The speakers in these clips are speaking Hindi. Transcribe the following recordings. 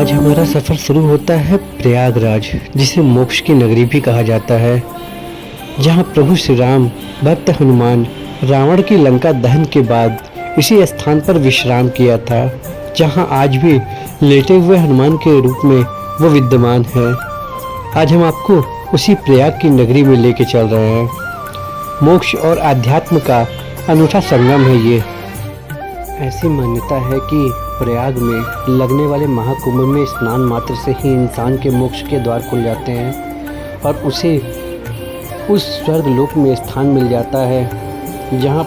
आज हमारा सफ़र शुरू होता है प्रयागराज, जिसे मोक्ष की नगरी भी कहा जाता है, जहाँ प्रभु श्री राम भक्त हनुमान रावण की लंका दहन के बाद इसी स्थान पर विश्राम किया था, जहाँ आज भी लेटे हुए हनुमान के रूप में वो विद्यमान है। आज हम आपको उसी प्रयाग की नगरी में लेके चल रहे हैं। मोक्ष और आध्यात्म का अनूठा संगम है ये। ऐसी मान्यता है कि प्रयाग में लगने वाले महाकुंभ में स्नान मात्र से ही इंसान के मोक्ष के द्वार खुल जाते हैं और उसे उस स्वर्ग लोक में स्थान मिल जाता है, जहां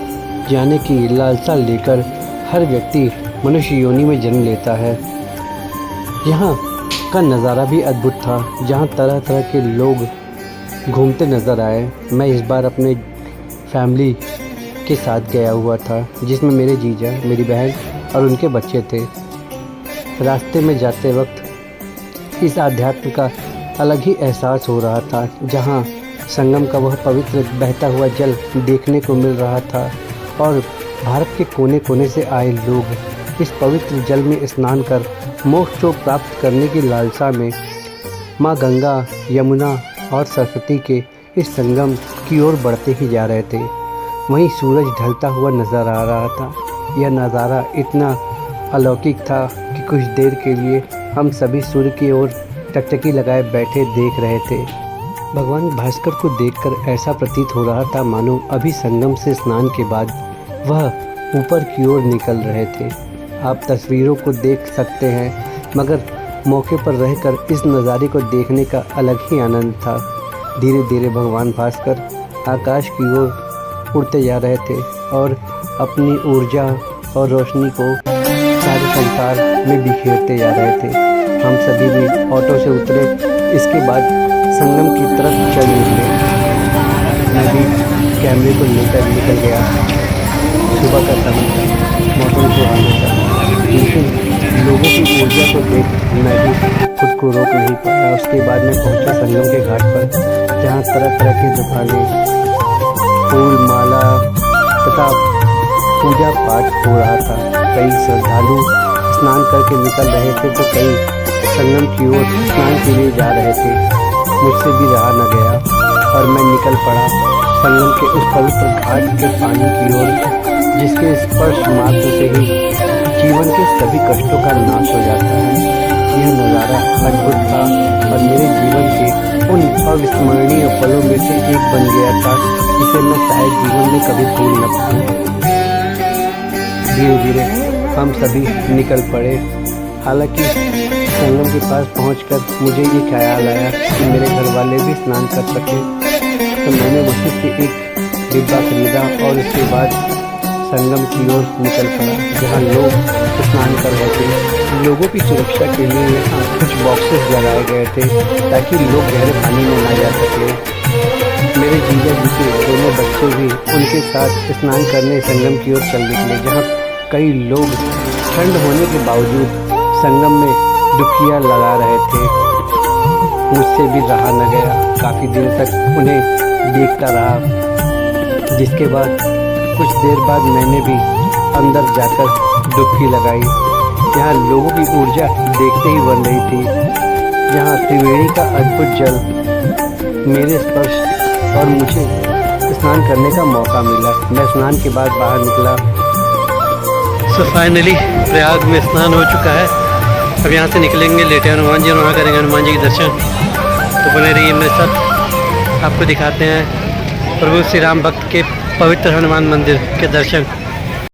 जाने की लालसा लेकर हर व्यक्ति मनुष्य योनि में जन्म लेता है। यहाँ का नज़ारा भी अद्भुत था, जहाँ तरह तरह के लोग घूमते नज़र आए। मैं इस बार अपने फैमिली के साथ गया हुआ था, जिसमें मेरे जीजा, मेरी बहन और उनके बच्चे थे। रास्ते में जाते वक्त इस आध्यात्म का अलग ही एहसास हो रहा था, जहाँ संगम का वह पवित्र बहता हुआ जल देखने को मिल रहा था और भारत के कोने कोने से आए लोग इस पवित्र जल में स्नान कर मोक्ष को प्राप्त करने की लालसा में माँ गंगा, यमुना और सरस्वती के इस संगम की ओर बढ़ते ही जा रहे थे। वहीं सूरज ढलता हुआ नज़र आ रहा था। यह नज़ारा इतना अलौकिक था कि कुछ देर के लिए हम सभी सूर्य की ओर टकटकी लगाए बैठे देख रहे थे। भगवान भास्कर को देखकर ऐसा प्रतीत हो रहा था मानो अभी संगम से स्नान के बाद वह ऊपर की ओर निकल रहे थे। आप तस्वीरों को देख सकते हैं, मगर मौके पर रहकर इस नज़ारे को देखने का अलग ही आनंद था। धीरे धीरे भगवान भास्कर आकाश की ओर उड़ते जा रहे थे और अपनी ऊर्जा और रोशनी को सारे संसार में बिखेरते जा रहे थे। हम सभी भी ऑटो से उतरे, इसके बाद संगम की तरफ चल निकले। मैं भी कैमरे को लेकर निकल गया। सुबह का समय था, मौसम सुहाना था, लेकिन लोगों की ऊर्जा को देख मैं भी खुद को रोक नहीं पाया। उसके बाद मैं पहुंचा संगम के घाट पर, जहां तरह तरह की दुकानें, फूल माला तथा पूजा पाठ हो रहा था। कई श्रद्धालु स्नान करके निकल रहे थे तो कई संगम की ओर स्नान के लिए जा रहे थे। मुझसे भी रहा न गया और मैं निकल पड़ा संगम के उस पवित्र घाट के पानी की ओर, जिसके स्पर्श मात्र से ही जीवन के सभी कष्टों का नाश हो जाता है। यह नज़ारा अद्भुत था और मेरे जीवन के उन अविस्मरणीय पलों में से एक बन गया था, जिसे मैं शायद जीवन में कभी भूल न पाऊँ। धीरे धीरे हम सभी निकल पड़े। हालांकि संगम के पास पहुंचकर मुझे ये ख्याल आया कि मेरे घर वाले भी स्नान कर सकें, तो मैंने वहीं से एक डिब्बा खरीदा और उसके बाद संगम की ओर निकल पड़ा, जहां लोग स्नान कर रहे थे। लोगों की सुरक्षा के लिए यहाँ कुछ बॉक्सेस लगाए गए थे ताकि लोग गहरे पानी में ना जा सके। मेरे जीजा जी के दोनों बच्चे भी उनके साथ स्नान करने संगम की ओर चल निकले, जहाँ कई लोग ठंड होने के बावजूद संगम में डुबकियाँ लगा रहे थे। मुझसे भी रहा न गया, काफ़ी दिन तक उन्हें देखता रहा। जिसके बाद कुछ देर बाद मैंने भी अंदर जाकर डुबकी लगाई। यहाँ लोगों की ऊर्जा देखते ही बन रही थी, जहाँ त्रिवेणी का अद्भुत जल मेरे स्पर्श और मुझे स्नान करने का मौका मिला। मैं स्नान के बाद बाहर निकला। फाइनली प्रयाग में स्नान हो चुका है। अब यहाँ से निकलेंगे लेटे हनुमान जी और वहाँ करेंगे हनुमान जी के दर्शन। तो बने रहिए मेरे साथ, आपको दिखाते हैं प्रभु श्री राम भक्त के पवित्र हनुमान मंदिर के दर्शन।